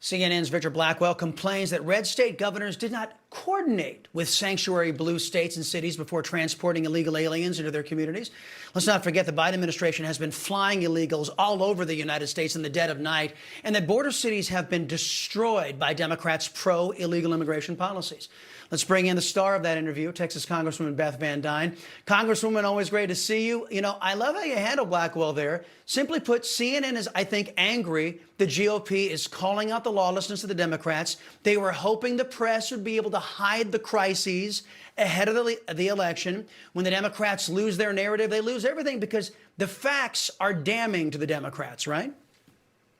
CNN's Victor Blackwell complains that red state governors did not coordinate with sanctuary blue states and cities before transporting illegal aliens into their communities. Let's not forget the Biden administration has been flying illegals all over the United States in the dead of night, and that border cities have been destroyed by Democrats' pro-illegal immigration policies. Let's bring in the star of that interview, Texas Congresswoman Beth Van Duyne. Congresswoman, always great to see you. You know, I love how you handle Blackwell there. Simply put, CNN is, I think, angry the GOP is calling out the lawlessness of the Democrats. They were hoping the press would be able to hide the crises ahead of the election. When the Democrats lose their narrative, they lose everything because the facts are damning to the Democrats, right?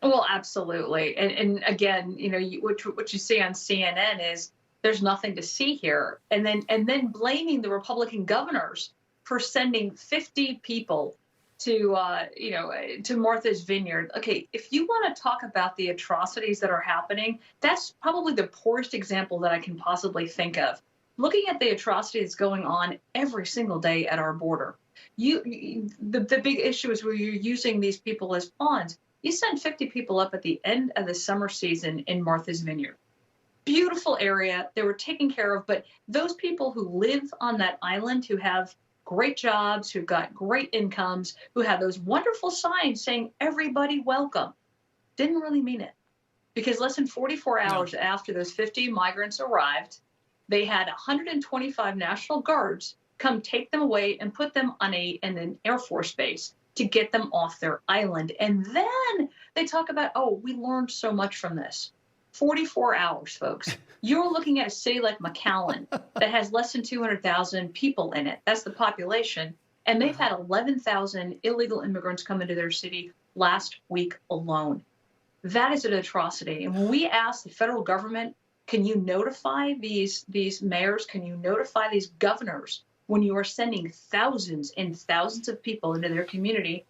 Well, absolutely. And again, you know, what you see on CNN is there's nothing to see here. And then blaming the Republican governors for sending 50 people to Martha's Vineyard. Okay, if you want to talk about the atrocities that are happening, that's probably the poorest example that I can possibly think of. Looking at the atrocity that's going on every single day at our border, the big issue is where you're using these people as pawns. You send 50 people up at the end of the summer season in Martha's Vineyard. Beautiful area, they were taken care of, but those people who live on that island, who have great jobs, who've got great incomes, who have those wonderful signs saying everybody welcome, didn't really mean it. Because less than 44 hours after those 50 migrants arrived, they had 125 National Guards come take them away and put them on an Air Force base to get them off their island. And then they talk about, oh, we learned so much from this. 44 hours, folks. You're looking at a city like McAllen that has less than 200,000 people in it. That's the population. And they've had 11,000 illegal immigrants come into their city last week alone. That is an atrocity. And when we ask the federal government, can you notify these mayors? Can you notify these governors when you are sending thousands and thousands of people into their community?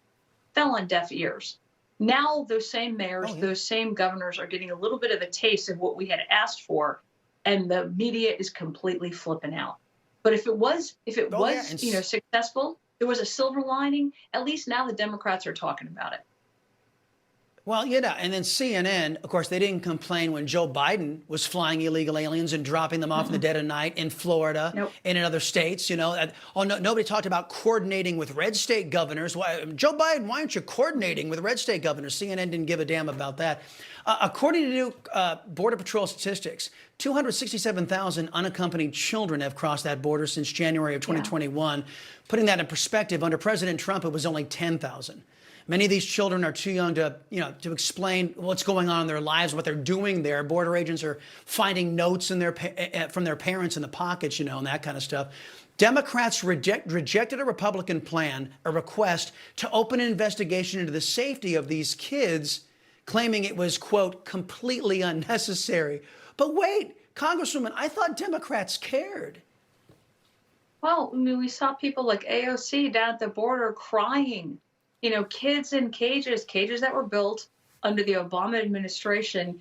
Fell on deaf ears. Now those same mayors, those same governors are getting a little bit of a taste of what we had asked for, and the media is completely flipping out. But if it was successful, there was a silver lining. At least now the Democrats are talking about it. Well, yeah, and then CNN, of course, they didn't complain when Joe Biden was flying illegal aliens and dropping them off in the dead of night in Florida and in other states. You know, nobody talked about coordinating with red state governors. Why, Joe Biden, why aren't you coordinating with red state governors? CNN didn't give a damn about that. According to new Border Patrol statistics, 267,000 unaccompanied children have crossed that border since January of 2021. Putting that in perspective, under President Trump, it was only 10,000. Many of these children are too young to explain what's going on in their lives, what they're doing there. Border agents are finding notes from their parents in the pockets, and that kind of stuff. Democrats rejected a Republican plan, a request to open an investigation into the safety of these kids, claiming it was, quote, completely unnecessary. But wait, Congresswoman, I thought Democrats cared. Well, I mean, we saw people like AOC down at the border crying. Kids in cages that were built under the Obama administration.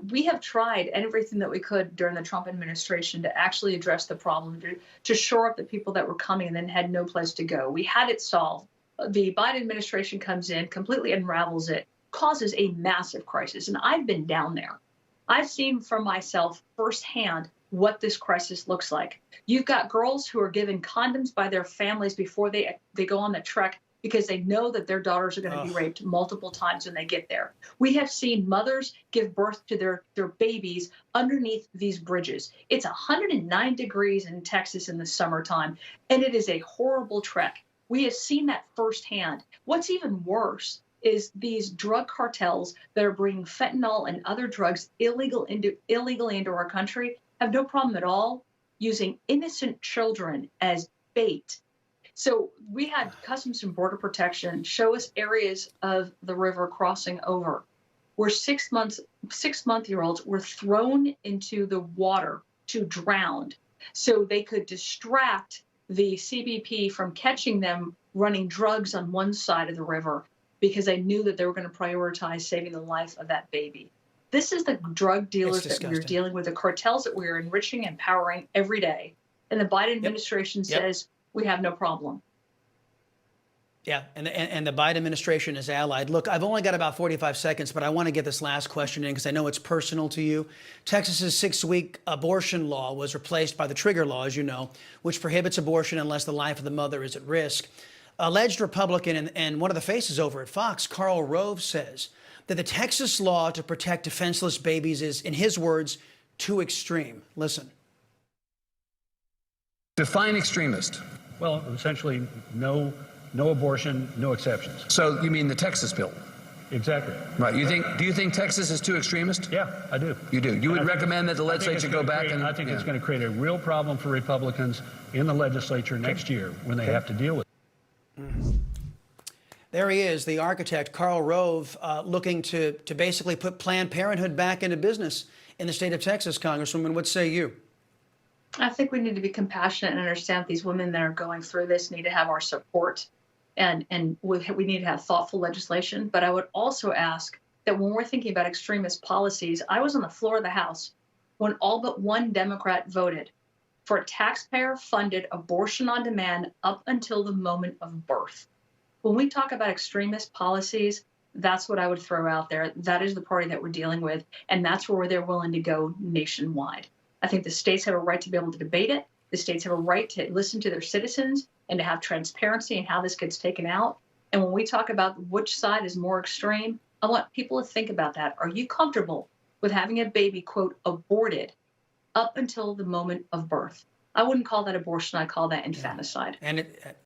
We have tried everything that we could during the Trump administration to actually address the problem, to shore up the people that were coming and then had no place to go. We had it solved. The Biden administration comes in, completely unravels it, causes a massive crisis. And I've been down there. I've seen for myself firsthand what this crisis looks like. You've got girls who are given condoms by their families before they go on the trek, because they know that their daughters are going to be raped multiple times when they get there. We have seen mothers give birth to their babies underneath these bridges. It's 109 degrees in Texas in the summertime, and it is a horrible trek. We have seen that firsthand. What's even worse is these drug cartels that are bringing fentanyl and other drugs illegally into our country have no problem at all using innocent children as bait. So we had Customs and Border Protection show us areas of the river crossing over where 6-month-olds were thrown into the water to drown so they could distract the CBP from catching them running drugs on one side of the river because they knew that they were going to prioritize saving the life of that baby. This is the drug dealers that we're dealing with, the cartels that we're enriching and empowering every day. And the Biden administration says, we have no problem. Yeah, and the Biden administration is allied. Look, I've only got about 45 seconds, but I want to get this last question in because I know it's personal to you. Texas's 6-week abortion law was replaced by the trigger law, as you know, which prohibits abortion unless the life of the mother is at risk. Alleged Republican and one of the faces over at Fox, Karl Rove, says that the Texas law to protect defenseless babies is, in his words, too extreme. Listen. Define extremist. Well, essentially, no abortion, no exceptions. So you mean the Texas bill? Exactly. Right. Do you think Texas is too extremist? Yeah, I do. You do. You would recommend that the legislature go back and... I think it's going to create a real problem for Republicans in the legislature next year when they have to deal with it. There he is, the architect, Karl Rove, looking to basically put Planned Parenthood back into business in the state of Texas. Congresswoman, what say you? I think we need to be compassionate and understand that these women that are going through this need to have our support, and we need to have thoughtful legislation. But I would also ask that when we're thinking about extremist policies, I was on the floor of the House when all but one Democrat voted for a taxpayer-funded abortion on demand up until the moment of birth. When we talk about extremist policies, that's what I would throw out there. That is the party that we're dealing with, and that's where they're willing to go nationwide. I think the states have a right to be able to debate it. The states have a right to listen to their citizens and to have transparency in how this gets taken out. And when we talk about which side is more extreme, I want people to think about that. Are you comfortable with having a baby, quote, aborted up until the moment of birth? I wouldn't call that abortion. I call that infanticide. And